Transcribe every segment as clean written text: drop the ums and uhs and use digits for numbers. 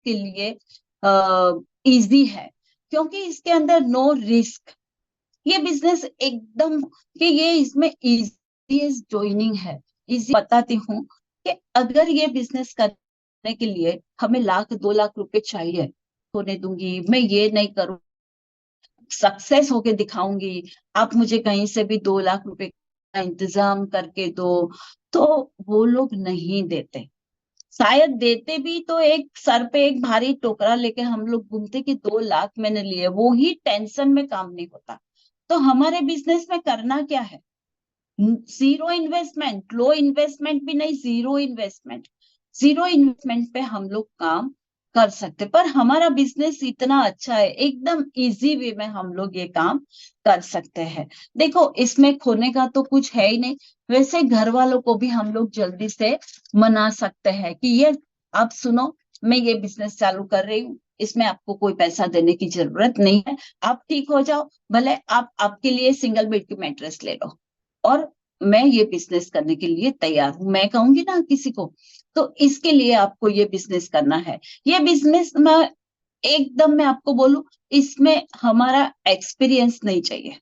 के लिए इजी है, क्योंकि इसके अंदर नो रिस्क। ये बिजनेस एकदम कि ये इसमें इजी ज्वाइनिंग है। इजी बताती हूँ कि अगर ये बिजनेस करने के लिए हमें 1 लाख 2 लाख रुपए चाहिए, होने दूंगी मैं, ये नहीं करूँ, सक्सेस होके दिखाऊंगी, आप मुझे कहीं से भी 2 लाख रुपए का इंतजाम करके दो, तो वो लोग नहीं देते। शायद देते भी तो एक सर पे एक भारी टोकरा लेके हम लोग घूमते कि 2 लाख मैंने लिए, वो ही टेंशन में काम नहीं होता। तो हमारे बिजनेस में करना क्या है? जीरो इन्वेस्टमेंट, लो इन्वेस्टमेंट भी नहीं, जीरो इन्वेस्टमेंट। जीरो इन्वेस्टमेंट पे हम लोग काम कर सकते, पर हमारा बिजनेस इतना अच्छा है, एकदम इजी वे में हम लोग ये काम कर सकते हैं। देखो, इसमें खोने का तो कुछ है ही नहीं। वैसे घर वालों को भी हम लोग जल्दी से मना सकते हैं कि ये आप सुनो, मैं ये बिजनेस चालू कर रही हूँ, इसमें आपको कोई पैसा देने की जरूरत नहीं है, आप ठीक हो जाओ, भले आप आपके लिए सिंगल बेड की मैट्रेस ले लो, और मैं ये बिजनेस करने के लिए तैयार हूं, मैं कहूंगी ना किसी को, तो इसके लिए आपको ये बिजनेस करना है। ये बिजनेस में एकदम मैं आपको बोलूं, इसमें हमारा एक्सपीरियंस नहीं चाहिए,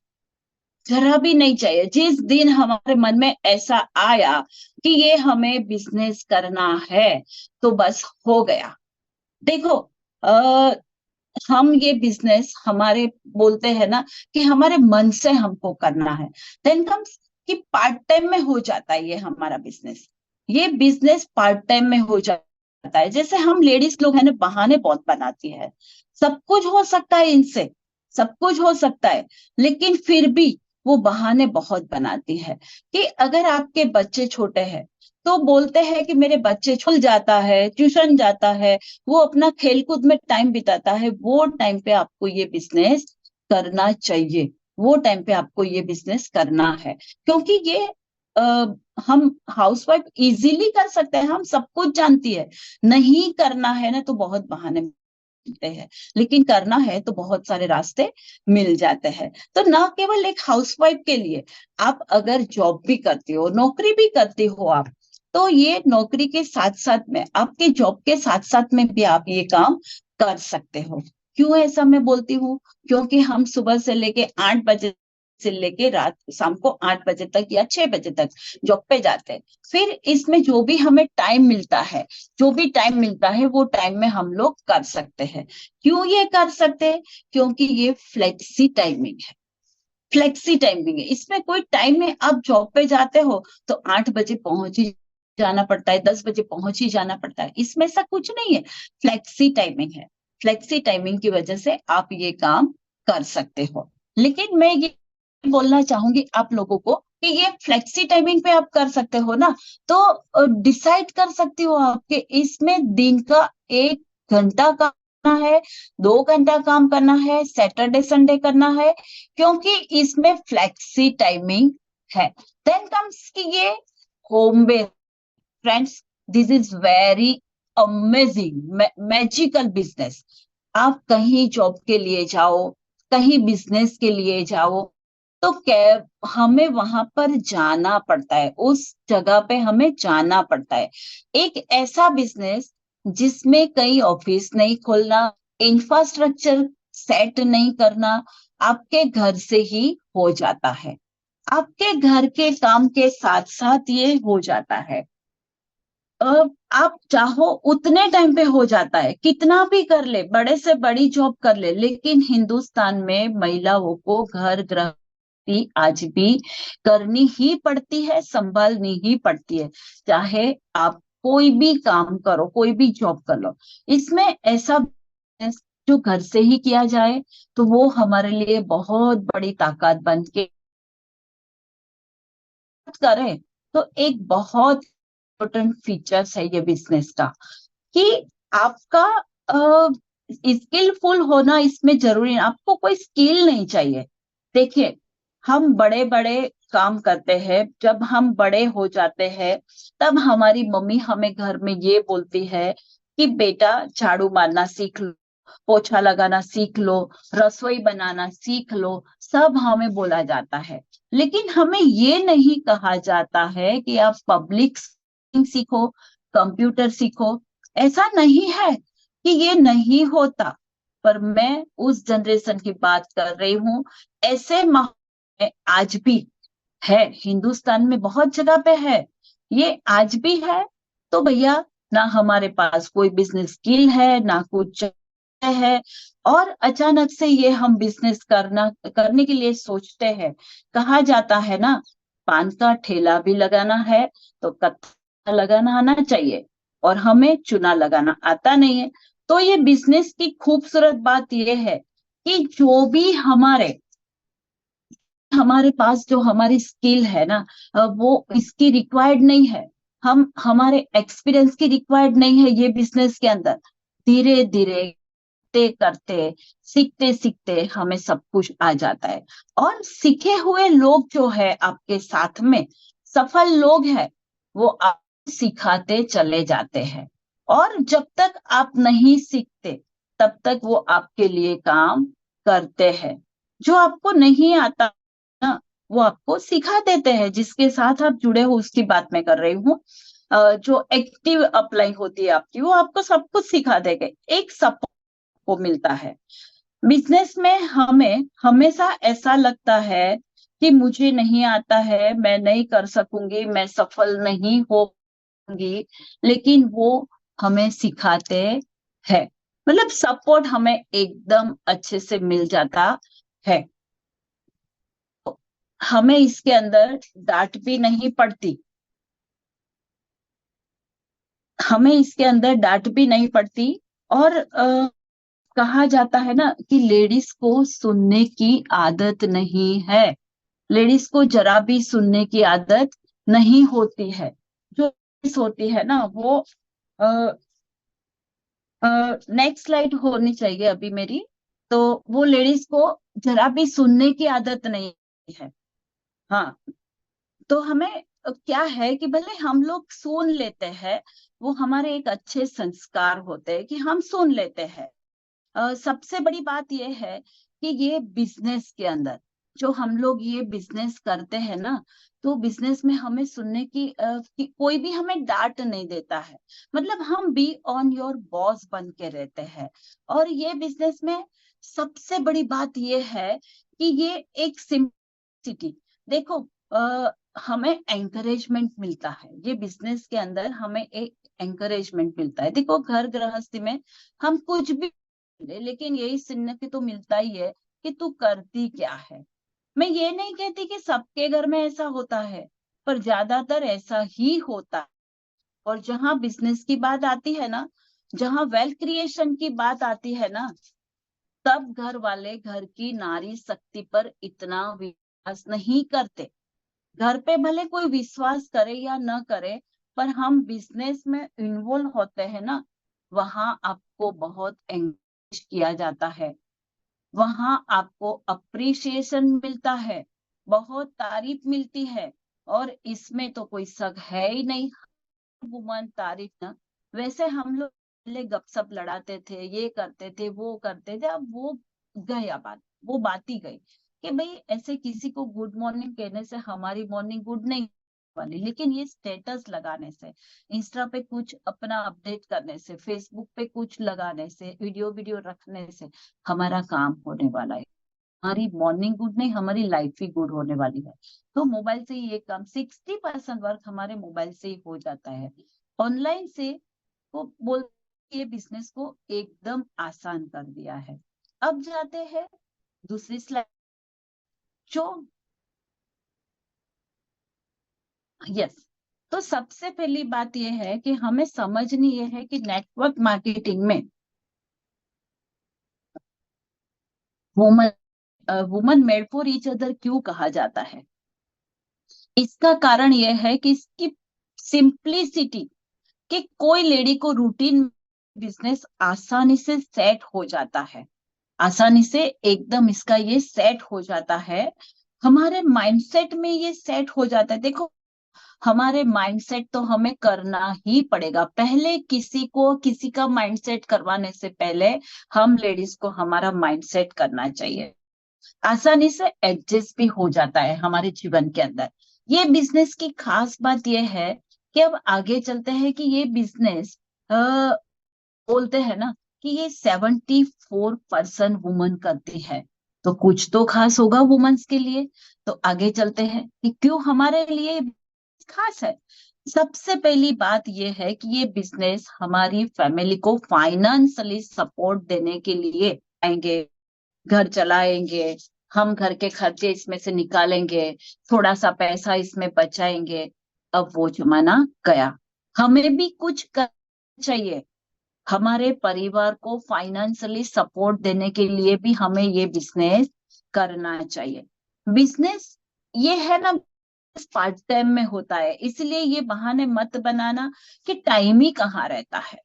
जरा भी नहीं चाहिए। जिस दिन हमारे मन में ऐसा आया कि ये हमें बिजनेस करना है, तो बस हो गया। देखो, आ, हम ये बिजनेस हमारे बोलते हैं ना कि हमारे मन से हमको करना है, देन कम्स कि पार्ट टाइम में हो जाता है ये हमारा बिजनेस। ये बिजनेस पार्ट टाइम में हो जाता है। जैसे हम लेडीज लोग हैं ना, बहाने बहुत बनाती है, सब कुछ हो सकता है इनसे, सब कुछ हो सकता है, लेकिन फिर भी वो बहाने बहुत बनाती है कि अगर आपके बच्चे छोटे हैं तो बोलते हैं कि मेरे बच्चे स्कूल जाता है, ट्यूशन जाता है, वो अपना खेलकूद में टाइम बिताता है, वो टाइम पे आपको ये बिजनेस करना चाहिए, वो टाइम पे आपको ये बिजनेस करना है। क्योंकि ये आ, हम हाउसवाइफ इजीली कर सकते हैं, हम सब कुछ जानती है। नहीं करना है ना तो बहुत बहाने मिलते हैं, लेकिन करना है तो बहुत सारे रास्ते मिल जाते हैं। तो ना केवल एक हाउसवाइफ के लिए, आप अगर जॉब भी करती हो, नौकरी भी करती हो आप, तो ये नौकरी के साथ साथ में, आपके जॉब के साथ साथ में भी आप ये काम कर सकते हो। क्यों ऐसा मैं बोलती हूँ? क्योंकि हम सुबह से लेके 8 बजे से लेके रात शाम को 8 बजे तक या 6 बजे तक जॉब पे जाते हैं। फिर इसमें जो भी हमें टाइम मिलता है, जो भी टाइम मिलता है वो टाइम में हम लोग कर सकते हैं। क्यों ये कर सकते हैं? क्योंकि ये फ्लेक्सी टाइमिंग है। फ्लेक्सी टाइमिंग है, इसमें कोई टाइम में आप जॉब पे जाते हो तो 8 बजे पहुंच ही जाना पड़ता है, 10 बजे पहुंच ही जाना पड़ता है, इसमें ऐसा कुछ नहीं है। फ्लेक्सी टाइमिंग है, फ्लेक्सी टाइमिंग की वजह से आप ये काम कर सकते हो। लेकिन मैं ये बोलना चाहूंगी आप लोगों को कि ये फ्लेक्सी टाइमिंग पे आप कर सकते हो ना, तो डिसाइड कर सकते हो आपके इसमें दिन का 1 घंटा करना है, 2 घंटा काम करना है, सैटरडे संडे करना है, क्योंकि इसमें फ्लेक्सी टाइमिंग है। देन कम्स कि ये home based, friends, this is very amazing magical business. आप कहीं जॉब के लिए जाओ, कहीं बिजनेस के लिए जाओ, तो कैब हमें वहां पर जाना पड़ता है, उस जगह पे हमें जाना पड़ता है। एक ऐसा बिजनेस जिसमें कहीं ऑफिस नहीं खोलना, इंफ्रास्ट्रक्चर सेट नहीं करना, आपके घर से ही हो जाता है। आपके घर के काम के साथ साथ ये हो जाता है। आप चाहो उतने टाइम पे हो जाता है, कितना भी कर ले, बड़े से बड़ी जॉब कर ले, लेकिन हिंदुस्तान में महिलाओं को घर गृहस्थी आज भी करनी ही पड़ती है, संभालनी ही पड़ती है। चाहे आप कोई भी काम करो, कोई भी जॉब कर लो, इसमें ऐसा business जो घर से ही किया जाए तो वो हमारे लिए बहुत बड़ी ताकत बन के करें। तो एक बहुत इम्पोर्टेंट फीचर्स है ये बिजनेस का कि आपका स्किलफुल होना इसमें जरूरी है, आपको कोई स्किल नहीं चाहिए। देखिए, हम बड़े बड़े काम करते हैं, जब हम बड़े हो जाते हैं तब हमारी मम्मी हमें घर में ये बोलती है कि बेटा झाड़ू मारना सीख लो, पोछा लगाना सीख लो, रसोई बनाना सीख लो, सब हमें बोला जाता है। लेकिन हमें ये नहीं कहा जाता है कि आप पब्लिक सीखो, कंप्यूटर सीखो, ऐसा नहीं है। कि ये नहीं होता, पर मैं उस जनरेशन की बात कर रही हूँ। ऐसे माहौल में आज भी है, हिंदुस्तान में बहुत जगह पे है, ये आज भी है। तो भैया, ना हमारे पास कोई बिजनेस स्किल है, ना कुछ है, और अचानक से ये हम बिजनेस करने के लिए सोचते हैं। कहा जाता है ना, पान का ठेला भी लगाना है तो कत्था लगाना आना चाहिए, और हमें चुना लगाना आता नहीं है। तो ये बिजनेस की खूबसूरत बात ये है कि जो भी हमारे हमारे पास जो हमारी स्किल है ना, वो इसकी रिक्वायर्ड नहीं है, हम हमारे एक्सपीरियंस की रिक्वायर्ड नहीं है ये बिजनेस के अंदर। धीरे धीरे करते करते, सीखते सीखते हमें सब कुछ आ जाता है। और सीखे हुए लोग जो है आपके साथ में, सफल लोग हैं, वो आप सिखाते चले जाते हैं। और जब तक आप नहीं सीखते, तब तक वो आपके लिए काम करते हैं। जो आपको नहीं आता ना, वो आपको सिखा देते हैं। जिसके साथ आप जुड़े हो उसकी बात मैं कर रही हूँ। जो एक्टिव अप्लाई होती है आपकी, वो आपको सब कुछ सिखा देगा, एक सपोर्ट को मिलता है। बिजनेस में हमें हमेशा ऐसा लगता है कि मुझे नहीं आता है, मैं नहीं कर सकूंगी, मैं सफल नहीं होंगी, लेकिन वो हमें सिखाते हैं। मतलब सपोर्ट हमें एकदम अच्छे से मिल जाता है। हमें इसके अंदर डांट भी नहीं पड़ती, हमें इसके अंदर डांट भी नहीं पड़ती। और कहा जाता है ना कि लेडीज को सुनने की आदत नहीं है, लेडीज को जरा भी सुनने की आदत नहीं होती है। जो ladies होती है ना, वो नेक्स्ट स्लाइड होनी चाहिए अभी मेरी। तो वो लेडीज को जरा भी सुनने की आदत नहीं है। हाँ, तो हमें क्या है कि भले हम लोग सुन लेते हैं, वो हमारे एक अच्छे संस्कार होते हैं कि हम सुन लेते हैं। सबसे बड़ी बात यह है कि ये बिजनेस के अंदर जो हम लोग ये बिजनेस करते हैं ना, तो बिजनेस में हमें सुनने की कोई भी हमें डांट नहीं देता है। मतलब हम बी ऑन योर बॉस बन के रहते हैं। और ये बिजनेस में सबसे बड़ी बात ये है कि ये एक सिंपलिसिटी, देखो, हमें एंकरेजमेंट मिलता है ये बिजनेस के अंदर, हमें एक एंकरेजमेंट मिलता है। देखो, घर गृहस्थी में हम कुछ भी, लेकिन यही सुनने के तो मिलता ही है कि तू करती क्या है। मैं ये नहीं कहती कि सबके घर में ऐसा होता है, पर ज्यादातर ऐसा ही होता है। और जहां बिजनेस की बात आती है ना, जहां वेल्थ क्रिएशन की बात आती है ना, तब घर वाले घर की नारी शक्ति पर इतना विश्वास नहीं करते। घर पे भले कोई विश्वास करे या न करे, पर हम बिजनेस में इन्वॉल्व होते हैं ना, वहां आपको बहुत एंकरेज किया जाता है, वहां आपको अप्रिसिएशन मिलता है, बहुत तारीफ मिलती है। और इसमें तो कोई शक है ही नहीं। वुमन तारीफ ना, वैसे हम लोग पहले गपशप लड़ाते थे, ये करते थे, वो करते थे, अब वो गया बात, वो बात ही गई कि भाई ऐसे किसी को गुड मॉर्निंग कहने से हमारी मॉर्निंग गुड नहीं वाली, लेकिन ये स्टेटस लगाने से, इंस्टा पे कुछ अपना अपडेट करने से, फेसबुक पे कुछ लगाने से, वीडियो वीडियो रखने से हमारा काम होने वाला है। हमारी मॉर्निंग गुड नहीं, हमारी लाइफ ही गुड होने वाली है। तो मोबाइल से ही ये काम, 60% वर्क हमारे मोबाइल से ही हो जाता है, ऑनलाइन से। वो बोल, ये बिजनेस को एकदम आसान कर दिया है। अब जाते हैं दूसरी स्लाइड। जो यस, तो सबसे पहली बात यह है कि हमें समझनी यह है कि नेटवर्क मार्केटिंग में woman woman made for each other क्यों कहा जाता है। इसका कारण यह है कि इसकी सिंप्लिसिटी, कि कोई लेडी को रूटीन बिजनेस आसानी से सेट हो जाता है, आसानी से एकदम इसका ये सेट हो जाता है। हमारे माइंडसेट में ये सेट हो जाता है। देखो, हमारे माइंडसेट तो हमें करना ही पड़ेगा पहले, किसी को किसी का माइंडसेट करवाने से पहले हम लेडीज को हमारा माइंडसेट करना चाहिए। आसानी से एडजस्ट भी हो जाता है हमारे जीवन के अंदर। ये बिजनेस की खास बात यह है कि अब आगे चलते हैं कि ये बिजनेस बोलते हैं ना कि ये 74% वुमन करती है, तो कुछ तो खास होगा वुमेन्स के लिए। तो आगे चलते हैं कि क्यों हमारे लिए खास है। सबसे पहली बात यह है कि ये बिजनेस हमारी फैमिली को फाइनेंशियली सपोर्ट देने के लिए आएंगे, घर चलाएंगे, हम घर के खर्चे इसमें से निकालेंगे, थोड़ा सा पैसा इसमें बचाएंगे। अब वो जमाना गया, हमें भी कुछ करना चाहिए। हमारे परिवार को फाइनेंशियली सपोर्ट देने के लिए भी हमें ये बिजनेस करना चाहिए। बिजनेस ये है ना, पार्ट टाइम में होता है, इसलिए ये बहाने मत बनाना कि टाइम ही कहाँ रहता है।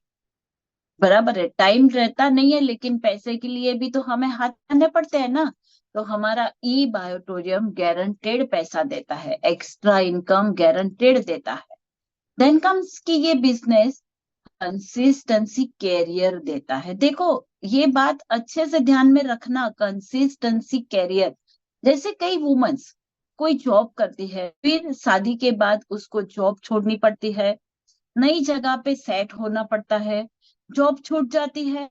बराबर है, टाइम रहता नहीं है, लेकिन पैसे के लिए भी तो हमें हाथ आने पड़ते हैं ना। तो हमारा ई बायोटोरियम गारंटेड पैसा देता है, एक्स्ट्रा इनकम गारंटेड देता है। देन कम्स कि ये बिजनेस कंसिस्टेंसी कैरियर देता है। देखो, ये बात अच्छे से ध्यान में रखना, कंसिस्टेंसी कैरियर। जैसे कई वुमेन्स कोई जॉब करती है, फिर शादी के बाद उसको जॉब छोड़नी पड़ती है, नई जगह पे सेट होना पड़ता है, जॉब छूट जाती है,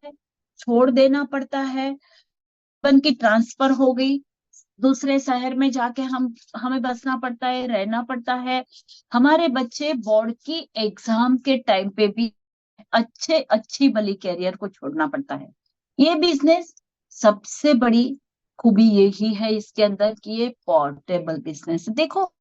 छोड़ देना पड़ता है, बन की ट्रांसफर हो गई, दूसरे शहर में जाके हमें बसना पड़ता है, रहना पड़ता है। हमारे बच्चे बोर्ड की एग्जाम के टाइम पे भी अच्छी भली कैरियर को छोड़ना पड़ता है। ये बिजनेस सबसे बड़ी खूबी यही है इसके अंदर कि ये पोर्टेबल बिजनेस। देखो,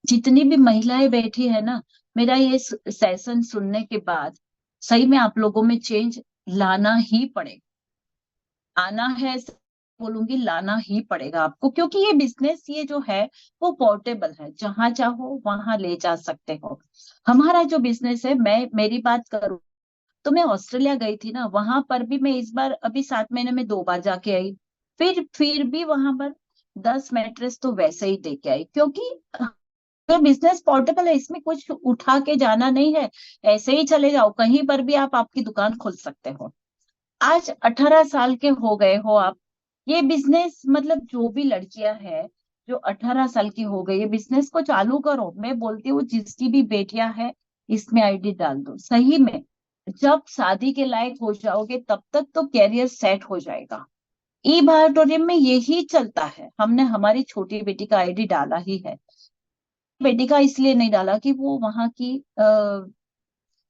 जितनी भी महिलाएं बैठी है ना, मेरा ये सेशन सुनने के बाद सही में आप लोगों में चेंज लाना ही पड़ेगा। आना है, बोलूंगी लाना ही पड़ेगा आपको, क्योंकि ये बिजनेस ये जो है वो पोर्टेबल है, जहां चाहो वहां ले जा सकते हो। हमारा जो बिजनेस है, मैं मेरी बात करूं तो मैं ऑस्ट्रेलिया गई थी ना, वहां पर भी मैं इस बार अभी 7 महीने में 2 बार जाके आई। फिर भी वहां पर 10 मैट्रेस तो वैसे ही दे के आई, क्योंकि ये बिजनेस पोर्टेबल है, इसमें कुछ उठा के जाना नहीं है। ऐसे ही चले जाओ, कहीं पर भी आप आपकी दुकान खोल सकते हो। आज 18 साल के हो गए हो आप, ये बिजनेस मतलब जो भी लड़कियां हैं जो 18 साल की हो गई, ये बिजनेस को चालू करो। मैं बोलती हूँ जिसकी भी बेटियां हैं, इसमें आईडी डाल दो। सही में जब शादी के लायक हो जाओगे तब तक तो कैरियर सेट हो जाएगा। ई बायोटोरियम में यही चलता है। हमने हमारी छोटी बेटी का आईडी डाला ही है। बेटी का इसलिए नहीं डाला कि वो वहां की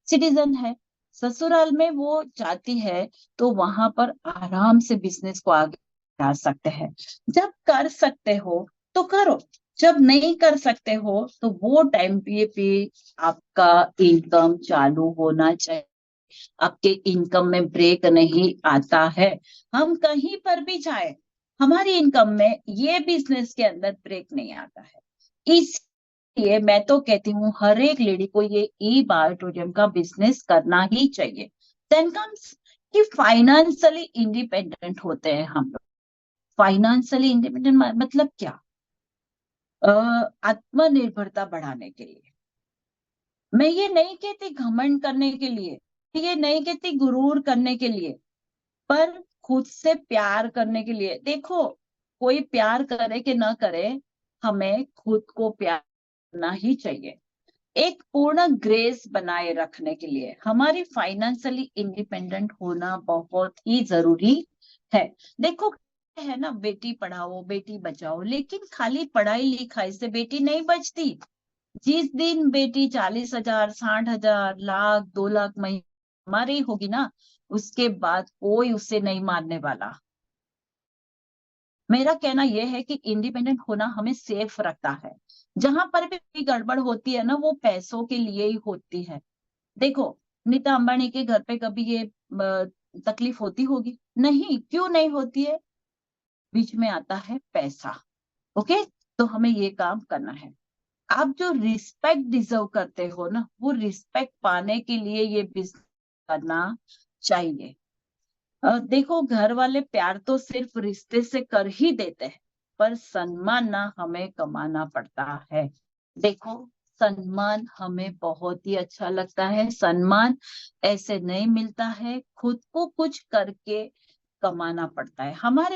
सिटीजन है, ससुराल में वो जाती है तो वहां पर आराम से बिजनेस को आगे बढ़ा सकते हैं। जब कर सकते हो तो करो, जब नहीं कर सकते हो तो वो टाइम पे आपका इनकम चालू होना चाहिए। आपके इनकम में ब्रेक नहीं आता है। हम कहीं पर भी जाए, हमारी इनकम में ये बिजनेस के अंदर ब्रेक नहीं आता है। इसलिए मैं तो कहती हूँ हर एक लेडी को ये ई बायोटोरियम का बिजनेस करना ही चाहिए। देन कम्स कि फाइनेंशियली इंडिपेंडेंट होते हैं हम लोग। फाइनेंशियली इंडिपेंडेंट मतलब क्या? आत्मनिर्भरता बढ़ाने के लिए। मैं ये नहीं कहती घमंड करने के लिए, ये नहीं कहती गुरूर करने के लिए, पर खुद से प्यार करने के लिए। देखो, कोई प्यार करे कि ना करे, हमें खुद को प्यार करना ही चाहिए। एक पूर्ण ग्रेस बनाए रखने के लिए हमारी फाइनेंशियली इंडिपेंडेंट होना बहुत ही जरूरी है। देखो, है ना, बेटी पढ़ाओ बेटी बचाओ, लेकिन खाली पढ़ाई लिखाई से बेटी नहीं बचती। जिस दिन बेटी 40,000, 60,000, लाख, 2 लाख महीने हमारी होगी ना, उसके बाद कोई उसे नहीं मारने वाला। मेरा कहना यह है कि इंडिपेंडेंट होना हमें सेफ रखता है। जहां पर भी गड़बड़ होती है ना, वो पैसों के लिए ही होती है। देखो, नीता अंबानी के घर पे कभी ये तकलीफ होती होगी? नहीं, क्यों नहीं होती है? बीच में आता है पैसा। ओके, तो हमें ये काम करना है। आप जो रिस्पेक्ट डिजर्व करते हो ना, वो रिस्पेक्ट पाने के लिए ये बिजनेस करना चाहिए। देखो, घर वाले प्यार तो सिर्फ रिश्ते से कर ही देते हैं, पर सम्मान ना हमें कमाना पड़ता है। देखो, सम्मान हमें बहुत ही अच्छा लगता है, सम्मान ऐसे नहीं मिलता है, खुद को कुछ करके कमाना पड़ता है। हमारे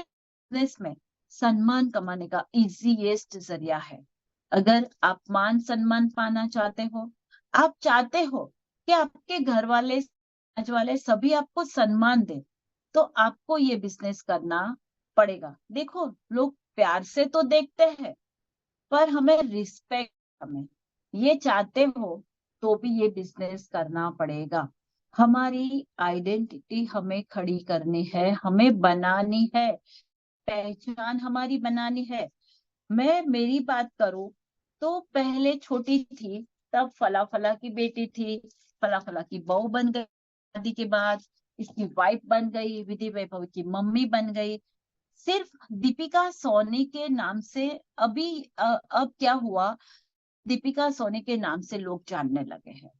बिजनेस में सम्मान कमाने का इजीएस्ट जरिया है। अगर आप मान सम्मान पाना चाहते हो, आप चाहते हो कि आपके घर वाले, समाज वाले सभी आपको सम्मान दें, तो आपको ये बिजनेस करना पड़ेगा। देखो, लोग प्यार से तो देखते हैं, पर हमें रिस्पेक्ट, हमें ये चाहते हो तो भी ये बिजनेस करना पड़ेगा। हमारी आइडेंटिटी हमें खड़ी करनी है, हमें बनानी है, पहचान हमारी बनानी है। मैं मेरी बात करूं तो पहले छोटी थी, तब फला फला की बेटी थी, फला फला की बहू बन गई, शादी के बाद इसकी वाइफ बन गई, विधि वैभव की मम्मी बन गई। सिर्फ दीपिका सोनी के नाम से अभी अब क्या हुआ, दीपिका सोनी के नाम से लोग जानने लगे हैं,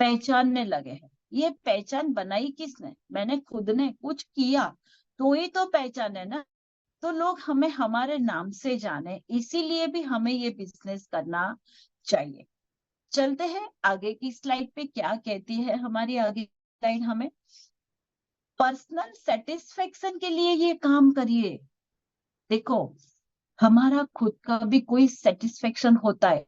पहचानने लगे हैं। ये पहचान बनाई किसने? मैंने खुद ने कुछ किया तो ही तो पहचान है ना। तो लोग हमें हमारे नाम से जाने, इसीलिए भी हमें ये बिजनेस करना चाहिए। चलते हैं आगे की स्लाइड पे, क्या कहती है हमारी आगे स्लाइड हमें। पर्सनल सेटिस्फेक्शन के लिए ये काम करिए। देखो, हमारा खुद का भी कोई सेटिस्फेक्शन होता है।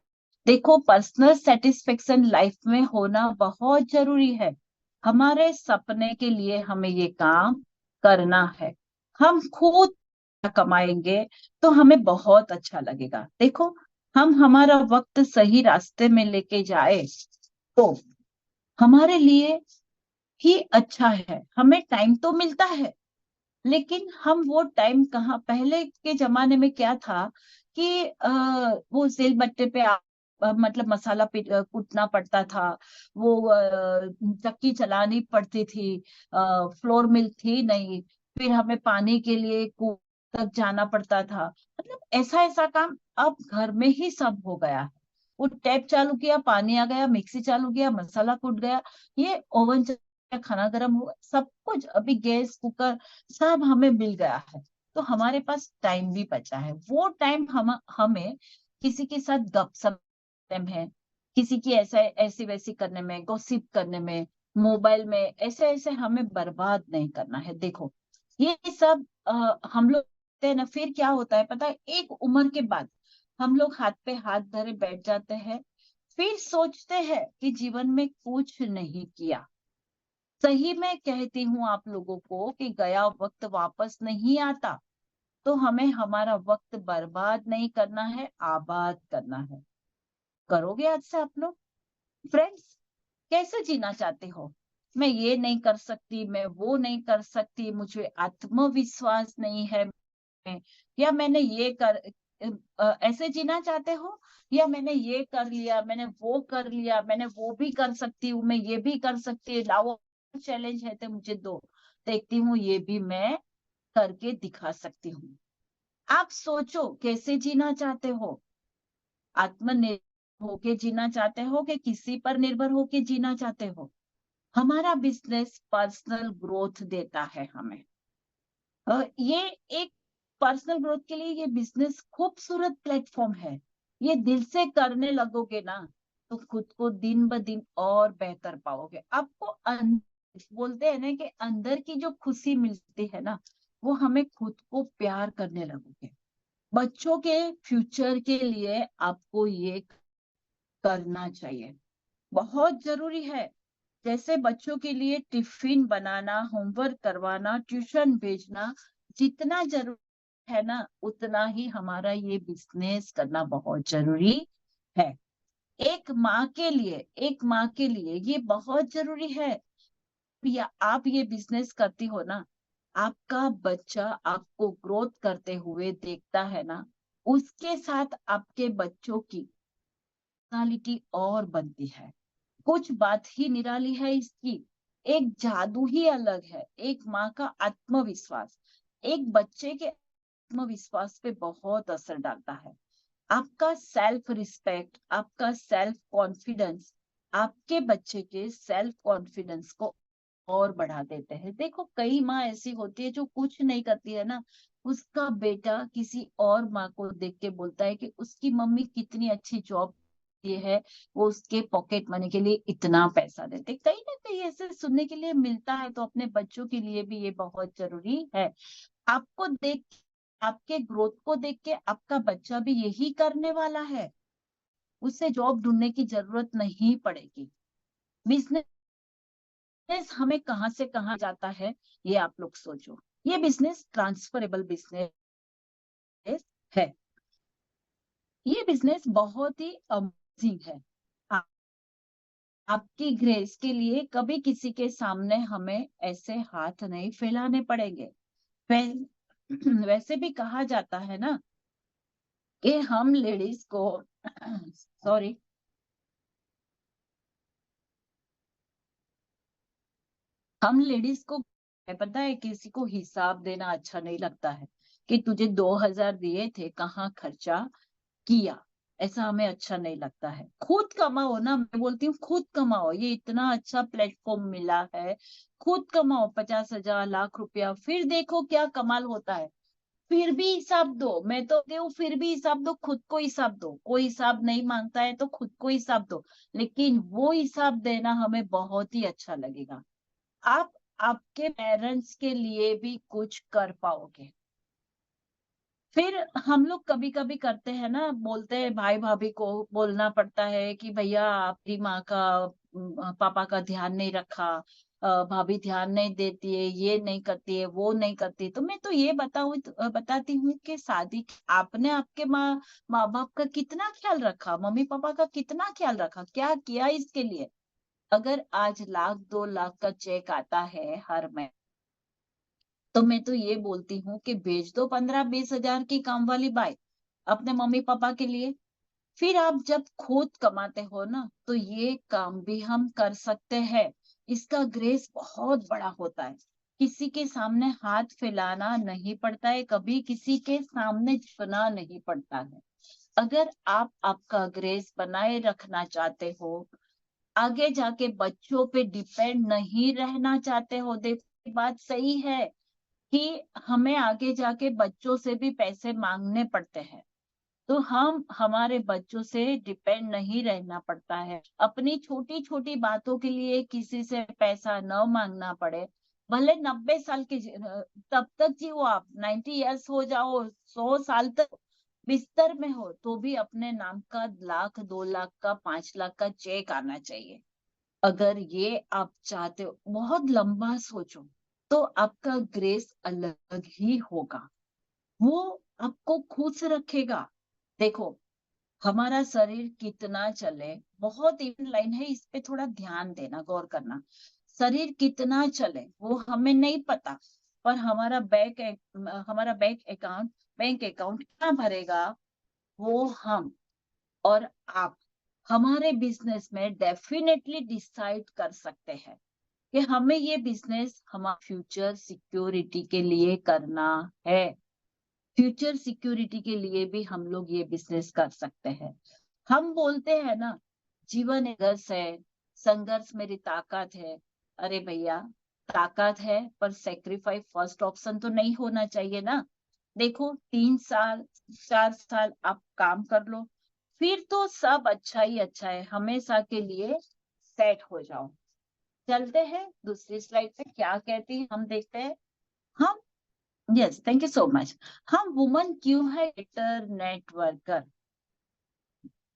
देखो, पर्सनल सेटिस्फेक्शन लाइफ में होना बहुत जरूरी है। हमारे सपने के लिए हमें ये काम करना है। हम खुद कमाएंगे तो हमें बहुत अच्छा लगेगा। देखो, हम हमारा वक्त सही रास्ते में लेके जाए तो हमारे लिए ही अच्छा है। हमें टाइम तो मिलता है, लेकिन हम वो टाइम कहाँ, पहले के जमाने में क्या था कि वो सिल बट्टे पे मतलब मसाला कूटना पड़ता था, वो चक्की चलानी पड़ती थी, फ्लोर मिल थी नहीं, फिर हमें पानी के लिए कुएं तक जाना पड़ता था। मतलब ऐसा ऐसा काम अब घर में ही सब हो गया है। वो टैप चालू किया, पानी आ गया, मिक्सी चालू किया, मसाला कूट गया, ये ओवन खाना गर्म हुआ, सब कुछ अभी गैस कुकर सब हमें मिल गया है। तो हमारे पास टाइम भी बचा है। वो टाइम हमें किसी के साथ गपशप है, किसी की ऐसा ऐसी वैसी करने में, गॉसिप करने में, मोबाइल में ऐसे ऐसे हमें बर्बाद नहीं करना है। देखो, ये सब हम लोग करते हैं ना, फिर क्या होता है पता है, एक उम्र के बाद हम लोग हाथ पे हाथ धरे बैठ जाते हैं, फिर सोचते हैं कि जीवन में कुछ नहीं किया। सही में कहती हूँ आप लोगों को कि गया वक्त वापस नहीं आता। तो हमें हमारा वक्त बर्बाद नहीं करना है, आबाद करना है। करोगे आज से आप लोग? फ्रेंड्स, कैसे जीना चाहते हो? मैं ये नहीं कर सकती, मैं वो नहीं कर सकती, मुझे आत्मविश्वास नहीं है, या मैंने ये कर ऐसे जीना चाहते हो, या मैंने ये कर लिया, मैंने वो कर लिया, मैंने वो भी कर सकती हूँ, मैं ये भी कर सकती हूँ, लाओ चैलेंज है तो मुझे दो, देखती हूँ ये भी मैं करके दिखा सकती हूँ। आप सोचो कैसे जीना चाहते हो? आत्मनिर्भर होके जीना चाहते हो कि किसी पर निर्भर होके जीना चाहते हो? हमारा बिजनेस पर्सनल ग्रोथ देता है हमें। ये एक पर्सनल ग्रोथ के लिए ये बिजनेस खूबसूरत प्लेटफॉर्म है। ये दिल से करने लगोगे ना, तो खुद को दिन ब दिन और बेहतर पाओगे। आपको बोलते हैं ना कि अंदर की जो खुशी मिलती है ना, वो हमें खुद को प्यार करने लगोगे। बच्चों के फ्यूचर के लिए आपको ये करना चाहिए, बहुत जरूरी है। जैसे बच्चों के लिए टिफिन बनाना, होमवर्क करवाना, ट्यूशन भेजना जितना जरूरी है ना, उतना ही हमारा ये बिजनेस करना बहुत जरूरी है। एक माँ के लिए, एक माँ के लिए ये बहुत जरूरी है। या आप ये बिजनेस करती हो ना, आपका बच्चा आपको ग्रोथ करते हुए देखता है ना, उसके साथ आपके बच्चों की पर्सनालिटी और बनती है। कुछ बात ही निराली है इसकी, एक जादू ही अलग है। एक माँ का आत्मविश्वास एक बच्चे के आत्मविश्वास पे बहुत असर डालता है। आपका सेल्फ रिस्पेक्ट, आपका सेल्फ कॉन्फिडेंस आपके बच्चे के सेल्फ कॉन्फिडेंस को और बढ़ा देते हैं। देखो, कई माँ ऐसी होती है जो कुछ नहीं करती है ना, उसका बेटा किसी और माँ को देख के बोलता है कि उसकी मम्मी कितनी अच्छी जॉब ये है, वो उसके पॉकेट मनी के लिए इतना पैसा देते। कहीं ना कहीं ऐसे सुनने के लिए मिलता है, तो अपने बच्चों के लिए भी ये बहुत जरूरी है। आपको देख, आपके ग्रोथ को देख के आपका बच्चा भी यही करने वाला है। उसे जॉब ढूंढने की जरूरत नहीं पड़ेगी। बिजनेस बिजनेस हमें कहाँ से कहाँ जाता है, ये आप लोग सोचो। ये बिजनेस ट्रांसफरेबल बिजनेस है। ये बिजनेस बहुत ही अमेजिंग है। आ, आपकी ग्रेस के लिए कभी किसी के सामने हमें ऐसे हाथ नहीं फैलाने पड़ेंगे। वैसे भी कहा जाता है ना कि हम लेडीज को सॉरी, हम लेडीज को पता है किसी को हिसाब देना अच्छा नहीं लगता है कि तुझे 2,000 दिए थे कहाँ खर्चा किया। ऐसा हमें अच्छा नहीं लगता है। खुद कमाओ ना, मैं बोलती हूँ खुद कमाओ, ये इतना अच्छा प्लेटफॉर्म मिला है। खुद कमाओ 50,000 लाख रुपया, फिर देखो क्या कमाल होता है। फिर भी हिसाब दो, मैं तो कहती हूँ फिर भी हिसाब दो, खुद को हिसाब दो। कोई हिसाब नहीं मांगता है तो खुद को हिसाब दो, लेकिन वो हिसाब देना हमें बहुत ही अच्छा लगेगा। आप आपके पेरेंट्स के लिए भी कुछ कर पाओगे। फिर हम लोग कभी कभी करते हैं ना, बोलते हैं भाई भाभी को बोलना पड़ता है कि भैया आपकी माँ का पापा का ध्यान नहीं रखा, भाभी ध्यान नहीं देती है, ये नहीं करती है, वो नहीं करती। तो मैं तो ये बताती हूँ कि शादी आपने आपके माँ माँ बाप का कितना ख्याल रखा, मम्मी पापा का कितना ख्याल रखा, क्या किया इसके लिए। अगर आज 1,00,000 2,00,000 का चेक आता है हर महीने, तो मैं तो ये बोलती हूँ कि भेज दो 15-20 हजार की काम वाली बाइक अपने मम्मी पापा के लिए। फिर आप जब खुद कमाते हो ना, तो ये काम भी हम कर सकते हैं। इसका ग्रेस बहुत बड़ा होता है। किसी के सामने हाथ फैलाना नहीं पड़ता है, कभी किसी के सामने झुकना नहीं पड़ता है। अगर आप आपका ग्रेस बनाए रखना चाहते हो, आगे जाके बच्चों पे डिपेंड नहीं रहना चाहते हो, देखो ये बात सही है कि हमें आगे जाके बच्चों से भी पैसे मांगने पड़ते हैं। तो हम हमारे बच्चों से डिपेंड नहीं रहना पड़ता है, अपनी छोटी छोटी बातों के लिए किसी से पैसा न मांगना पड़े। भले 90 साल के तब तक जियो आप, 90 इयर्स हो जाओ, 100 साल तक बिस्तर में हो, तो भी अपने नाम का 1,00,000 2,00,000 का 5,00,000 का चेक आना चाहिए। अगर ये आप चाहते हो, बहुत लंबा सोचो, तो आपका ग्रेस अलग ही होगा। वो आपको खुश रखेगा। देखो, हमारा शरीर कितना चले, बहुत इन लाइन है, इस पे थोड़ा ध्यान देना, गौर करना। शरीर कितना चले वो हमें नहीं पता, पर हमारा बैंक अकाउंट क्या भरेगा, वो हम और आप हमारे बिजनेस में डेफिनेटली डिसाइड कर सकते हैं कि हमें ये बिजनेस हमारे फ्यूचर सिक्योरिटी के लिए करना है। फ्यूचर सिक्योरिटी के लिए भी हम लोग ये बिजनेस कर सकते हैं। हम बोलते हैं ना, जीवन एक संघर्ष है, संघर्ष मेरी ताकत है। अरे भैया, ताकत है पर सेक्रीफाइस फर्स्ट ऑप्शन तो नहीं होना चाहिए ना। देखो, 3 साल 4 साल आप काम कर लो, फिर तो सब अच्छा ही अच्छा है, हमेशा के लिए सेट हो जाओ। चलते हैं दूसरी स्लाइड पे, क्या कहती है हम देखते हैं। हम yes, thank you so much. हम वुमन क्यों है बेटर नेटवर्कर।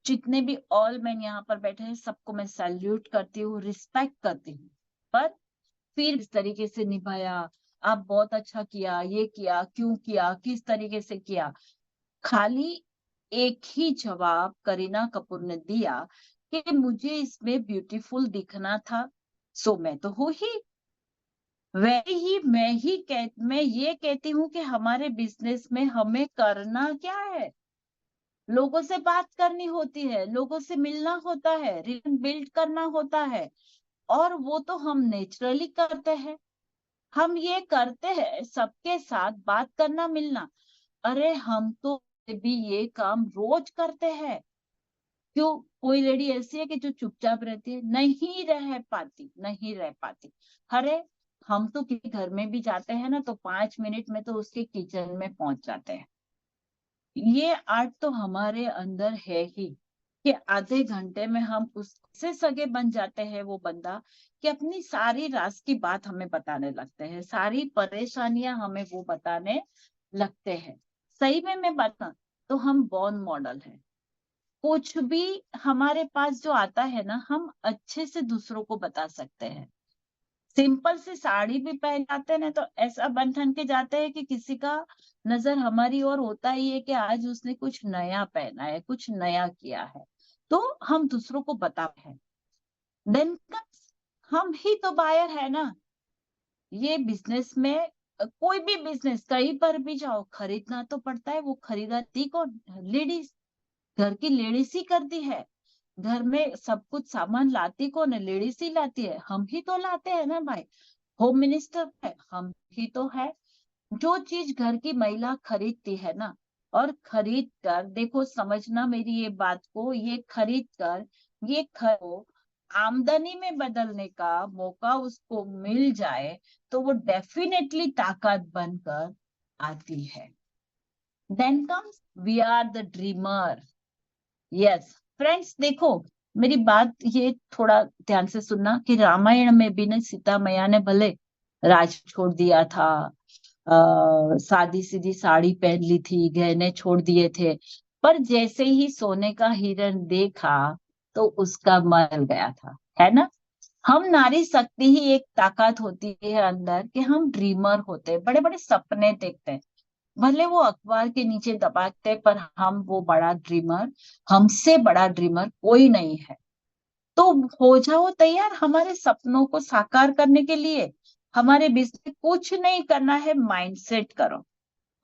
जितने भी ऑल मैन यहाँ पर बैठे हैं, सबको मैं सैल्यूट करती हूँ, रिस्पेक्ट करती हूँ। पर फिर इस तरीके से निभाया, आप बहुत अच्छा किया, ये किया, क्यों किया, किस तरीके से किया। खाली एक ही जवाब करीना कपूर ने दिया कि मुझे इसमें ब्यूटीफुल दिखना था, सो मैं तो हूँ ही। वैसे ही मैं ये कहती हूँ कि हमारे बिजनेस में हमें करना क्या है, लोगों से बात करनी होती है, लोगों से मिलना होता है, रिलेशन बिल्ड करना होता है। और वो तो हम नेचुरली करते हैं, हम ये करते हैं सबके साथ बात करना, मिलना। अरे हम तो भी ये काम रोज करते हैं। क्यों, कोई लेडी ऐसी है कि जो चुपचाप रहती है, नहीं रह पाती, नहीं रह पाती। अरे हम तो किसी घर में भी जाते हैं ना, तो 5 मिनट में तो उसके किचन में पहुंच जाते हैं। ये आर्ट तो हमारे अंदर है ही, कि आधे घंटे में हम उससे सगे बन जाते हैं वो बंदा, कि अपनी सारी राज की बात हमें बताने लगते हैं, सारी परेशानियां हमें वो बताने लगते हैं। सही में मैं बता, तो हम बॉर्न मॉडल है। कुछ भी हमारे पास जो आता है ना, हम अच्छे से दूसरों को बता सकते हैं। सिंपल सी साड़ी भी पहन जाते हैं ना, तो ऐसा बन ठन के जाते हैं कि किसी का नजर हमारी ओर होता ही है कि आज उसने कुछ नया पहना है, कुछ नया किया है, तो हम दूसरों को बताते हैं। देन हम ही तो बायर है ना। ये बिजनेस में कोई भी बिजनेस कहीं पर भी जाओ, खरीदना तो पड़ता है। वो खरीदाती कौन? लेडीज। घर की लेडीज ही करती है। घर में सब कुछ सामान लाती कौन है? लेडीज ही लाती है। हम ही तो लाते हैं ना भाई। होम मिनिस्टर है, हम ही तो है। जो चीज घर की महिला खरीदती है ना, और खरीद कर देखो, समझना मेरी ये बात को, ये खरीद कर ये खरो आमदनी में बदलने का मौका उसको मिल जाए, तो वो डेफिनेटली ताकत बनकर आती है। Then comes we are the dreamer. Yes friends, देखो मेरी बात ये थोड़ा ध्यान से सुनना कि रामायण में भी ना सीता मैया ने भले राज छोड़ दिया था, सादी सीधी साड़ी पहन ली थी, गहने छोड़ दिए थे, पर जैसे ही सोने का हिरण देखा तो उसका मन गया था, है ना। हम नारी शक्ति ही एक ताकत होती है अंदर, कि हम ड्रीमर होते हैं, बड़े बड़े सपने देखते हैं। भले वो अखबार के नीचे दबाते, पर हम वो बड़ा ड्रीमर, हमसे बड़ा ड्रीमर कोई नहीं है। तो हो जाओ तैयार हमारे सपनों को साकार करने के लिए। हमारे बीच में कुछ नहीं करना है, माइंडसेट करो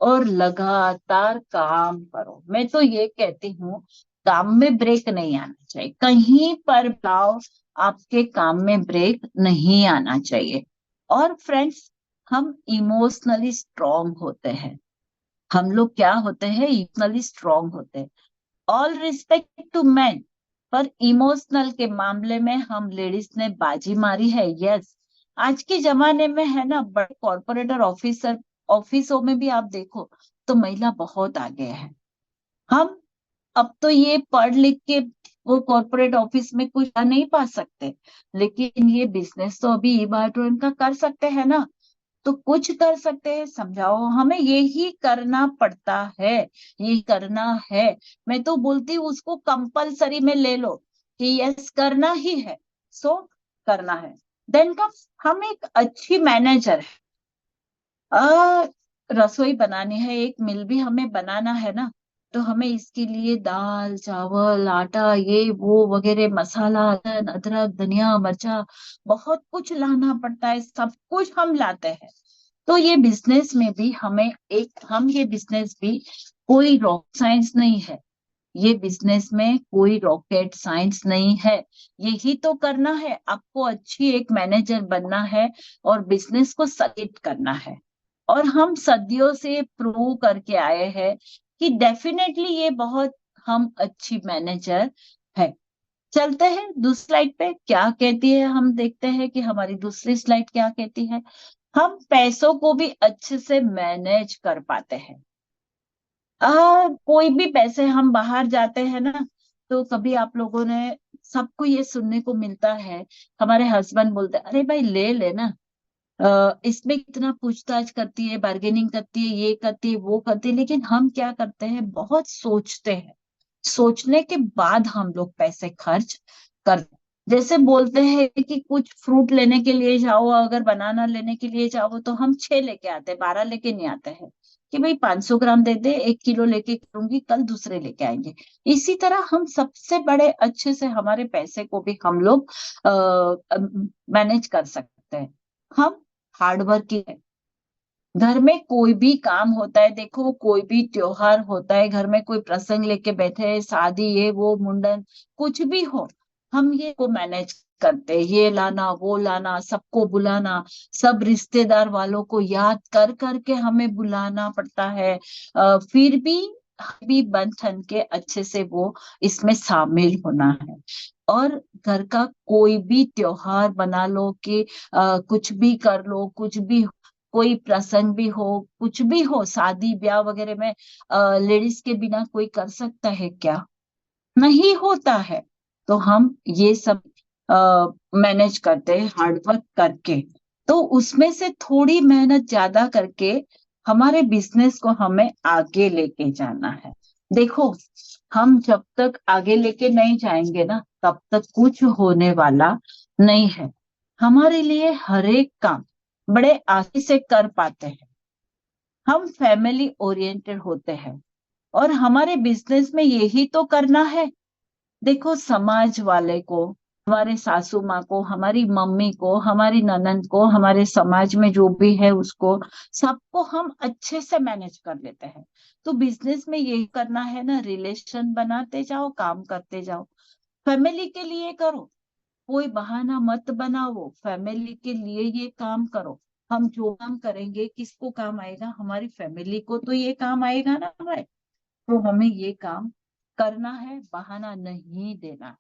और लगातार काम करो। मैं तो ये कहती हूँ, काम में ब्रेक नहीं आना चाहिए, कहीं पर जाओ आपके काम में ब्रेक नहीं आना चाहिए। और फ्रेंड्स, हम इमोशनली स्ट्रांग होते हैं। हम लोग क्या होते हैं? इमोशनली स्ट्रांग होते हैं। ऑल रिस्पेक्ट टू मैन, पर इमोशनल के मामले में हम लेडीज ने बाजी मारी है। यस, आज के जमाने में है ना, बड़े कॉर्पोरेट और ऑफिसर ऑफिसों में भी आप देखो तो महिला बहुत आगे है। हम अब तो ये पढ़ लिख के वो कॉर्पोरेट ऑफिस में कुछ नहीं पा सकते, लेकिन ये बिजनेस तो अभी ई बार का कर सकते हैं ना। तो कुछ कर सकते हैं, समझाओ हमें, यही करना पड़ता है, यही करना है। मैं तो बोलती हूँ उसको कंपलसरी में ले लो कि यस करना ही है, सो करना है। देन कम, हम एक अच्छी मैनेजर है। रसोई बनानी है, एक मिल भी हमें बनाना है ना, तो हमें इसके लिए दाल चावल आटा ये वो वगैरह मसाला अदरक धनिया मिर्चा बहुत कुछ लाना पड़ता है, सब कुछ हम लाते हैं। तो ये बिजनेस में भी हमें ये बिजनेस भी कोई रॉकेट साइंस नहीं है। ये बिजनेस में कोई रॉकेट साइंस नहीं है। यही तो करना है आपको, अच्छी एक मैनेजर बनना है और बिजनेस को सक्सेस करना है। और हम सदियों से प्रूव करके आए हैं कि डेफिनेटली ये बहुत हम अच्छी मैनेजर है। चलते हैं दूसरी स्लाइड पे, क्या कहती है हम देखते हैं कि हमारी दूसरी स्लाइड क्या कहती है। हम पैसों को भी अच्छे से मैनेज कर पाते हैं। कोई भी पैसे हम बाहर जाते हैं ना, तो कभी आप लोगों ने, सबको ये सुनने को मिलता है, हमारे हस्बैंड बोलते हैं अरे भाई ले लेना, इसमें कितना पूछताछ करती है, बार्गेनिंग करती है, ये करती है वो करती है। लेकिन हम क्या करते हैं, बहुत सोचते हैं, सोचने के बाद हम लोग पैसे खर्च कर, जैसे बोलते हैं कि कुछ फ्रूट लेने के लिए जाओ, अगर बनाना लेने के लिए जाओ तो हम 6 लेके आते हैं, 12 लेके नहीं आते हैं कि भाई 500 ग्राम दे दे, 1 किलो लेके करूंगी, कल दूसरे लेके आएंगे। इसी तरह हम सबसे बड़े अच्छे से हमारे पैसे को भी हम लोग मैनेज कर सकते हैं। हम हार्ड वर्किंग है। घर में कोई भी काम होता है, देखो कोई भी त्योहार होता है, घर में कोई प्रसंग लेके बैठे हैं, शादी ये वो मुंडन कुछ भी हो, हम ये को मैनेज करते हैं। ये लाना वो लाना, सबको बुलाना, सब रिश्तेदार वालों को याद कर करके हमें बुलाना पड़ता है। फिर भी बन ठन के अच्छे से वो इसमें शामिल होना है। और घर का कोई भी त्योहार बना लो कि कुछ भी कर लो, कुछ भी कोई प्रसंग भी हो, कुछ भी हो, शादी ब्याह वगैरह में लेडीज के बिना कोई कर सकता है क्या? नहीं होता है। तो हम ये सब मैनेज करते हैं हार्ड वर्क करके। तो उसमें से थोड़ी मेहनत ज्यादा करके हमारे बिजनेस को हमें आगे लेके जाना है। देखो, हम जब तक आगे लेके नहीं जाएंगे ना, तब तक कुछ होने वाला नहीं है। हमारे लिए हर एक काम बड़े आसानी से कर पाते हैं। हम फैमिली ओरिएंटेड होते हैं और हमारे बिजनेस में यही तो करना है। देखो, समाज वाले को, हमारे सासू माँ को, हमारी मम्मी को, हमारी ननद को, हमारे समाज में जो भी है उसको, सबको हम अच्छे से मैनेज कर लेते हैं। तो बिजनेस में यही करना है ना, रिलेशन बनाते जाओ, काम करते जाओ। फैमिली के लिए करो, कोई बहाना मत बनाओ, फैमिली के लिए ये काम करो। हम जो काम करेंगे किसको काम आएगा? हमारी फैमिली को तो ये काम आएगा ना भाई। तो हमें ये काम करना है, बहाना नहीं देना।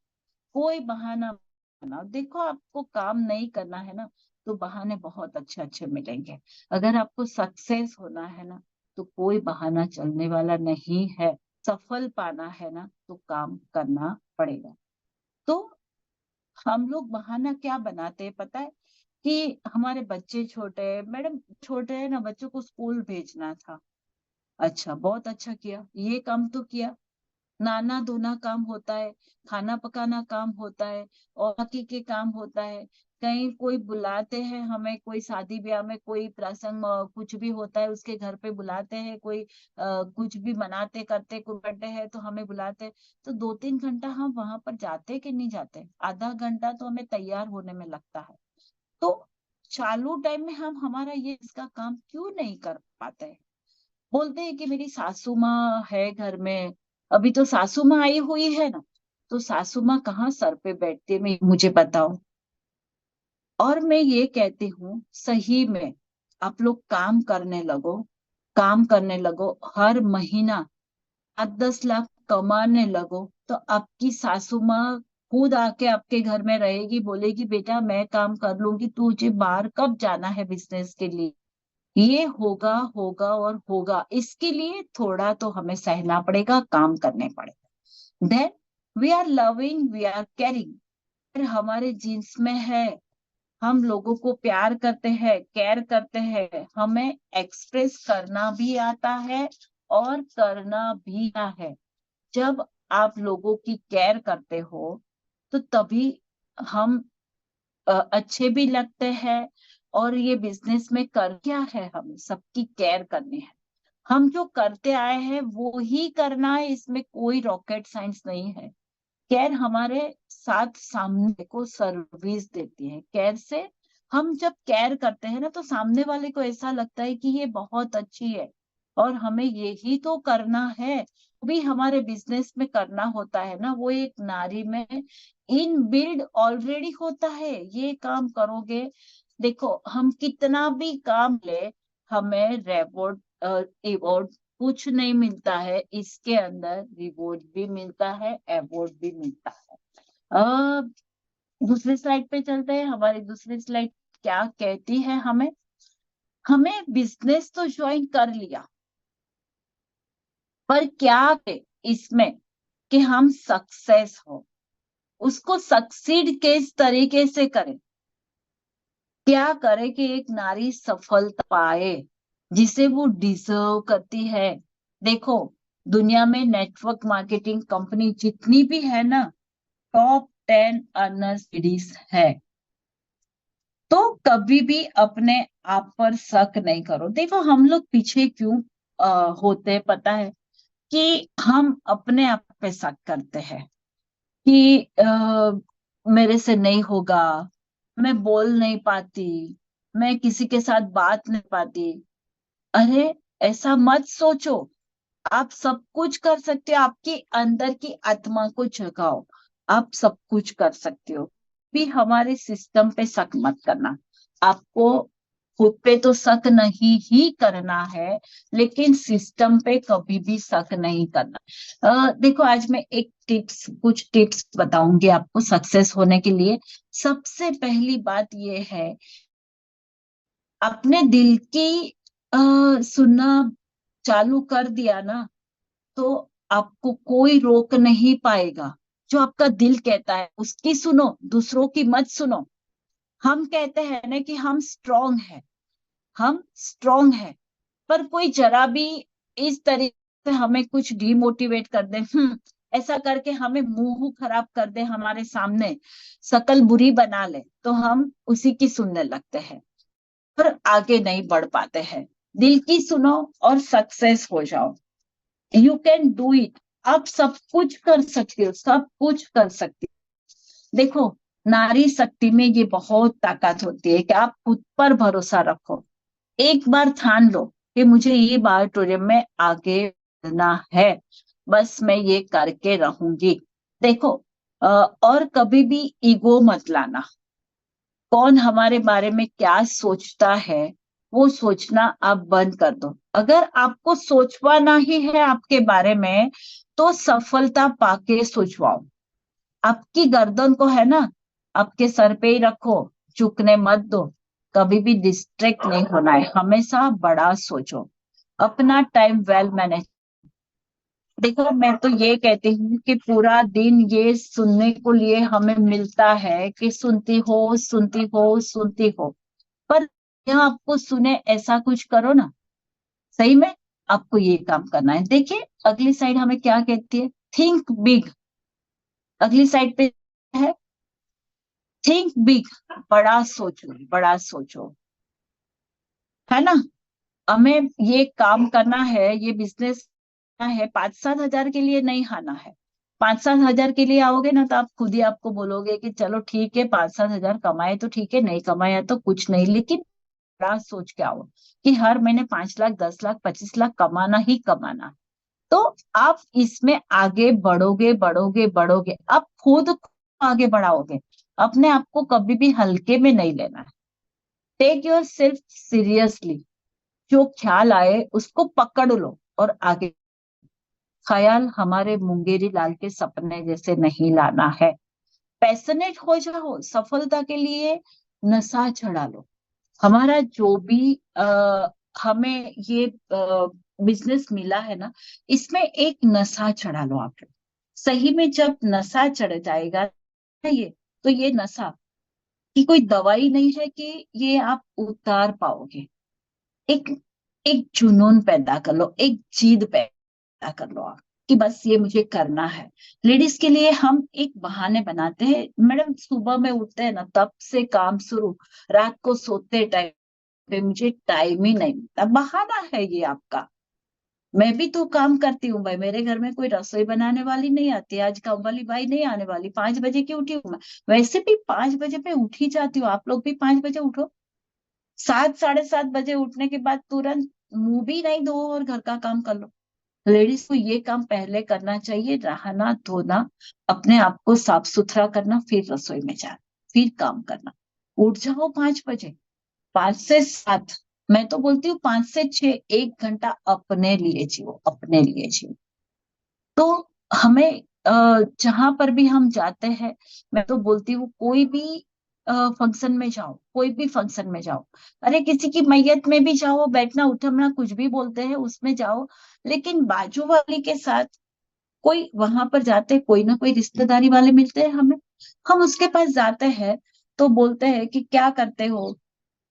कोई बहाना मत बनाओ। देखो, आपको काम नहीं करना है ना, तो बहाने बहुत अच्छे अच्छे मिलेंगे। अगर आपको सक्सेस होना है ना, तो कोई बहाना चलने वाला नहीं है। सफल पाना है ना, तो काम करना पड़ेगा। तो हम लोग बहाना क्या बनाते हैं पता है? कि हमारे बच्चे छोटे हैं मैडम, छोटे हैं ना, बच्चों को स्कूल भेजना था। अच्छा, बहुत अच्छा किया, ये काम तो किया। नाना धोना काम होता है, खाना पकाना काम होता है, और बाकी के काम होता है। कहीं कोई बुलाते हैं हमें, कोई शादी ब्याह में कोई प्रसंग कुछ भी होता है, उसके घर पे बुलाते हैं। कोई कुछ भी मनाते करते, कोई बर्थडे है तो हमें बुलाते हैं। तो 2-3 घंटा हम वहां पर जाते कि नहीं जाते? आधा घंटा तो हमें तैयार होने में लगता है। तो चालू टाइम में हम हमारा ये इसका काम क्यों नहीं कर पाते हैं? बोलते हैं कि मेरी सासू माँ है घर में। अभी तो सासू माँ आई हुई है ना, तो सासू माँ कहाँ सर पे बैठती है, मुझे बताओ। और मैं ये कहती हूँ, सही में आप लोग काम करने लगो, काम करने लगो। हर महीना 8-10 लाख कमाने लगो, तो आपकी सासू माँ खुद आके आपके घर में रहेगी, बोलेगी बेटा मैं काम कर लूंगी, तुझे बाहर कब जाना है बिजनेस के लिए? ये होगा होगा और होगा। इसके लिए थोड़ा तो हमें सहना पड़ेगा, काम करने पड़ेगा। Then we are loving, we are caring. फिर हमारे जीन्स में है, हम लोगों को प्यार करते हैं, केयर करते हैं, हमें एक्सप्रेस करना भी आता है और करना भी आता है। जब आप लोगों की केयर करते हो, तो तभी हम अच्छे भी लगते हैं। और ये बिजनेस में कर क्या है, हमें सबकी केयर करनी है। हम जो करते आए हैं वो ही करना है, इसमें कोई रॉकेट साइंस नहीं है। केयर हमारे साथ सामने को सर्विस देती है। केयर से हम जब केयर करते हैं ना, तो सामने वाले को ऐसा लगता है कि ये बहुत अच्छी है और हमें यही तो करना है। भी हमारे बिजनेस में करना होता है ना, वो एक नारी में इन बिल्ड ऑलरेडी होता है, ये काम करोगे। देखो, हम कितना भी काम ले, हमें रिवॉर्ड रिवॉर्ड कुछ नहीं मिलता है, इसके अंदर रिवॉर्ड भी मिलता है, अवार्ड भी मिलता है। अब दूसरी स्लाइड पे चलते हैं। हमारी दूसरी स्लाइड क्या कहती है हमें? हमें बिजनेस तो ज्वाइन कर लिया, पर क्या है इसमें कि हम सक्सेस हो, उसको सक्सीड किस तरीके से करें? क्या करे कि एक नारी सफलता पाए जिसे वो डिजर्व करती है? देखो, दुनिया में नेटवर्क मार्केटिंग कंपनी जितनी भी है ना, टॉप 10 अर्नर्स लेडीज है। तो कभी भी अपने आप पर शक नहीं करो। देखो, हम लोग पीछे क्यों होते हैं पता है? कि हम अपने आप पे शक करते हैं कि मेरे से नहीं होगा, मैं बोल नहीं पाती, मैं किसी के साथ बात नहीं पाती। अरे, ऐसा मत सोचो। आप सब कुछ कर सकते हो, आपके अंदर की आत्मा को जगाओ। आप सब कुछ कर सकते हो। भी हमारे सिस्टम पे शक मत करना। आपको खुद पे तो शक नहीं ही करना है, लेकिन सिस्टम पे कभी भी शक नहीं करना। देखो, आज मैं कुछ टिप्स बताऊंगी आपको सक्सेस होने के लिए। सबसे पहली बात ये है, अपने दिल की सुनना चालू कर दिया ना, तो आपको कोई रोक नहीं पाएगा। जो आपका दिल कहता है उसकी सुनो, दूसरों की मत सुनो। हम कहते हैं ना कि हम स्ट्रांग है, हम स्ट्रांग है, पर कोई जरा भी इस तरीके से हमें कुछ डिमोटिवेट कर दे, ऐसा करके हमें मुंह खराब कर दे, हमारे सामने शकल बुरी बना ले, तो हम उसी की सुनने लगते हैं और आगे नहीं बढ़ पाते हैं। दिल की सुनो और सक्सेस हो जाओ। You can do it. आप सब कुछ कर सकते हो, सब कुछ कर सकते हो। देखो, नारी शक्ति में ये बहुत ताकत होती है कि आप खुद पर भरोसा रखो। एक बार ठान लो कि मुझे ये ऑडिटोरियम में आगे बढ़ना है, बस मैं ये करके रहूंगी। देखो, और कभी भी ईगो मत लाना। कौन हमारे बारे में क्या सोचता है, वो सोचना आप बंद कर दो। अगर आपको सोचवाना ही है आपके बारे में, तो सफलता पाके सोचवाओ। आपकी गर्दन को है ना, आपके सर पे ही रखो, झुकने मत दो। कभी भी डिस्ट्रैक्ट नहीं होना है, हमेशा बड़ा सोचो, अपना टाइम वेल मैनेज। देखो, मैं तो ये कहती हूँ कि पूरा दिन ये सुनने को लिए हमें मिलता है कि सुनती हो, सुनती हो, सुनती हो। पर यहाँ आपको सुने ऐसा कुछ करो ना, सही में आपको ये काम करना है। देखिए, अगली साइड हमें क्या कहती है, थिंक बिग। अगली साइड पे है थिंक बिग, बड़ा सोचो, बड़ा सोचो, है ना। हमें ये काम करना है, ये बिजनेस करना है, 5-7 हजार के लिए नहीं आना है। 5-7 हजार के लिए आओगे ना, तो आप खुद ही आपको बोलोगे कि चलो ठीक है, 5-7 हजार कमाए तो ठीक है, नहीं कमाया तो कुछ नहीं, लेकिन बड़ा सोच के आओ कि हर महीने 5 लाख, 10 लाख, 25 लाख कमाना ही कमाना। तो आप इसमें आगे बढ़ोगे, बढ़ोगे, बढ़ोगे, आप खुद को आगे बढ़ाओगे। अपने आप को कभी भी हल्के में नहीं लेना है। Take yourself seriously. जो ख्याल आए उसको पकड़ लो और आगे। ख्याल हमारे मुंगेरी लाल के सपने जैसे नहीं लाना है। पैशनेट हो जाओ, सफलता के लिए नशा चढ़ा लो। हमारा जो भी हमें ये बिजनेस मिला है ना, इसमें एक नशा चढ़ा लो आप। सही में जब नशा चढ़ जाएगा ये, तो ये नशा की कोई दवाई नहीं है कि ये आप उतार पाओगे। एक एक जुनून पैदा कर लो, एक जिद पैदा कर लो आप कि बस ये मुझे करना है। लेडीज के लिए हम एक बहाने बनाते हैं, मैडम सुबह में उठते हैं ना, तब से काम शुरू, रात को सोते टाइम पे मुझे टाइम ही नहीं मिलता। बहाना है ये आपका। मैं भी तो काम करती हूँ भाई, मेरे घर में कोई रसोई बनाने वाली नहीं आती, आज काम वाली बाई नहीं आने वाली, 5 बजे की उठी हूँ मैं। वैसे भी 5 बजे पे उठ ही जाती हूँ, आप लोग भी 5 बजे उठो। 7, 7:30 बजे उठने के बाद तुरंत मुंह भी नहीं धो और घर का काम कर लो। लेडीज को ये काम पहले करना चाहिए, नहाना धोना, अपने आप को साफ सुथरा करना, फिर रसोई में जाना, फिर काम करना। उठ जाओ 5 बजे, 5 से 7। मैं तो बोलती हूँ 5 से 6, 1 घंटा अपने लिए जियो, अपने लिए जियो। तो हमें जहां पर भी हम जाते हैं, मैं तो बोलती हूँ कोई भी फंक्शन में जाओ, कोई भी फंक्शन में जाओ, अरे किसी की मैयत में भी जाओ, बैठना उठना कुछ भी बोलते हैं उसमें जाओ, लेकिन बाजू वाली के साथ कोई वहां पर जाते, कोई ना कोई रिश्तेदारी वाले मिलते हैं हमें, हम उसके पास जाते हैं तो बोलते हैं कि क्या करते हो,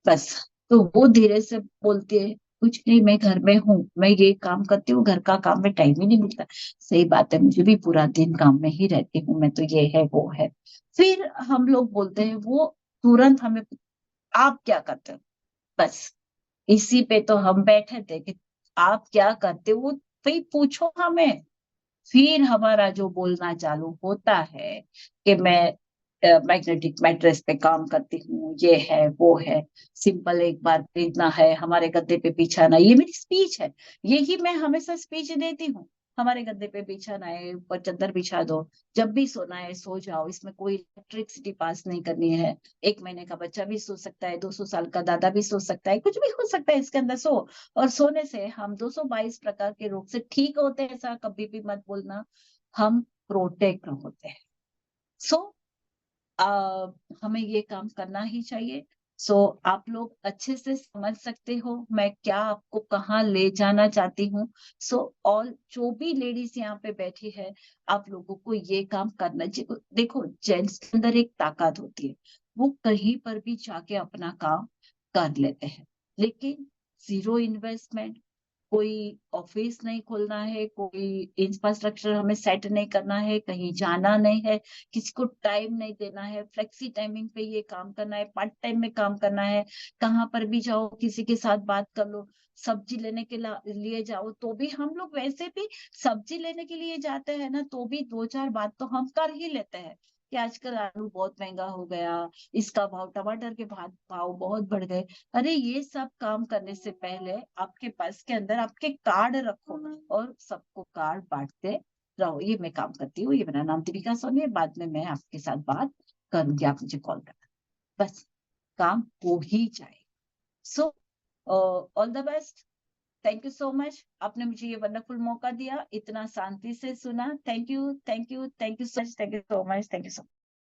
बस। तो वो धीरे से बोलती है, कुछ नहीं, मैं घर में हूँ, मैं ये काम करती हूँ, घर का काम में टाइम ही नहीं मिलता। सही बात है, मुझे भी पूरा दिन काम में ही रहती हूँ मैं, तो ये है वो है। फिर हम लोग बोलते हैं, वो तुरंत हमें, आप क्या करते हो, बस इसी पे तो हम बैठे थे कि आप क्या करते हो, भाई पूछो हमें। फिर हमारा जो बोलना चालू होता है कि मैं मैग्नेटिक मैट्रेस पे काम करती हूँ, ये है वो है, सिंपल एक बार खरीदना है, हमारे गद्दे पे बिछाना, ये मेरी स्पीच है। यही मैं हमेशा स्पीच देती हूँ। हमारे गद्दे पे बिछाना है, ऊपर चादर बिछा दो, जब भी सोना है सो जाओ, इसमें कोई इलेक्ट्रिसिटी पास नहीं करनी है। 1 महीने का बच्चा भी सो सकता है, 200 साल का दादा भी सो सकता है, कुछ भी हो सकता है इसके अंदर, सो। और सोने से हम 222 प्रकार के रोग से ठीक होते हैं, ऐसा कभी भी मत बोलना। हम प्रोटेक्ट होते हैं। सो हमें ये काम करना ही चाहिए। सो आप लोग अच्छे से समझ सकते हो मैं क्या आपको कहाँ ले जाना चाहती हूँ। सो ऑल जो भी लेडीज यहाँ पे बैठी है, आप लोगों को ये काम करना चाहिए। देखो, जेंट्स के अंदर एक ताकत होती है, वो कहीं पर भी जाके अपना काम कर लेते हैं, लेकिन जीरो इन्वेस्टमेंट, कोई ऑफिस नहीं खोलना है, कोई इंफ्रास्ट्रक्चर हमें सेट नहीं करना है, कहीं जाना नहीं है, किसी को टाइम नहीं देना है, फ्लेक्सी टाइमिंग पे ये काम करना है, पार्ट टाइम में काम करना है, कहाँ पर भी जाओ किसी के साथ बात कर लो, सब्जी लेने के लिए जाओ तो भी हम लोग वैसे भी सब्जी लेने के लिए जाते हैं ना, तो भी दो चार बात तो हम कर ही लेते हैं कि आजकल आलू बहुत महंगा हो गया, इसका भाव, टमाटर के भाव बहुत बढ़ गए। अरे ये सब काम करने से पहले आपके पास के अंदर आपके कार्ड रखो और सबको कार्ड बांटते रहो। ये मैं काम करती हूँ। ये मेरा नाम दीपिका सोनी है। बाद में मैं आपके साथ बात करूंगी, आप मुझे कॉल करना, बस काम हो ही जाए। So all the best. Thank you so much, आपने मुझे ये वंडरफुल मौका दिया, इतना शांति से सुना। Thank you, thank you, thank you so much, thank you so much, thank you so